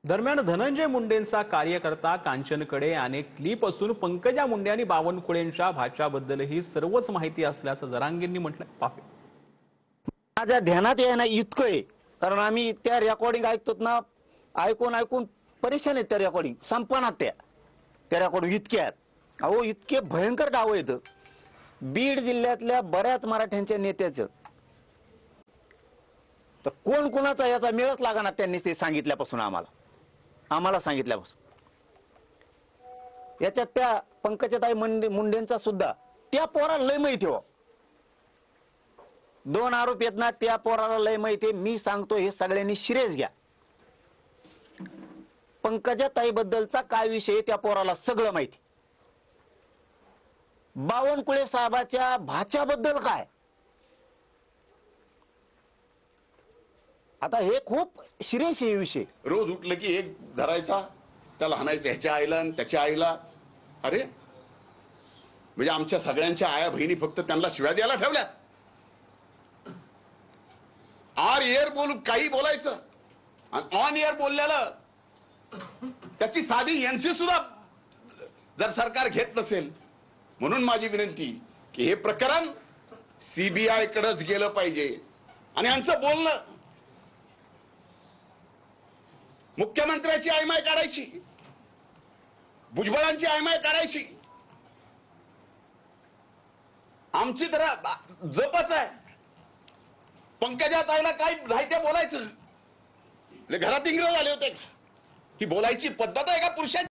दरम्यान धनंजय मुंडेंचा कार्यकर्ता कांचनकडे अनेक क्लिप असून पंकजा मुंडे आणि बावनकुळेंच्या भाच्याबद्दलही सर्वच माहिती असल्याचं जरांगेंनी म्हटलं. पाहूया. माझ्या ध्यानात येणं इतकं आहे, कारण आम्ही त्या रेकॉर्डिंग ऐकतो ना, ऐकून ऐकून परेशान आहेत. त्या रेकॉर्डिंग संपनात त्या रेकॉर्डिंग इतक्या आहेत. अहो, इतके भयंकर डाव आहेत. बीड जिल्ह्यातल्या बऱ्याच मराठ्यांच्या नेत्याचं तर कोण कोणाचा याचा मेळच लागा ना. त्यांनी ते सांगितल्यापासून आम्हाला सांगितल्यापासून याच्यात त्या पंकजाताई मुंडेंचा सुद्धा त्या पोराला लय माहिती हो. 2 आरोप आहेत ना, त्या पोराला लय माहिती. मी सांगतो हे सगळ्यांनी सिरियस घ्या. पंकजाताई बद्दलचा काय विषय त्या पोराला सगळं माहिती. बावनकुळे साहेबाच्या भाच्याबद्दल काय, आता हे खूप सिरियस आहे विषय. रोज उठलं की एक धरायचा, त्याला हाणायचं, ह्याच्या आईला आणि त्याच्या आईला. अरे म्हणजे आमच्या सगळ्यांच्या आया बहिणी फक्त त्यांना शिव्या द्यायला ठेवल्यात. आर एअर बोलून काही बोलायचं आणि ऑन एअर बोलल्याला त्याची साधी एनसी सुद्धा जर सरकार घेत नसेल. म्हणून माझी विनंती की हे प्रकरण सीबीआय कडेच गेलं पाहिजे आणि यांचं बोलणं मुख्यमंत्र्याची आयमाय काढायची, भुजबळांची आयमाय काढायची. आमची तर जपच आहे. पंकजाताईला काय नाही ते बोलायचं. घरात इंग्रज आले होते का? ही बोलायची पद्धत आहे का पुरुषांची?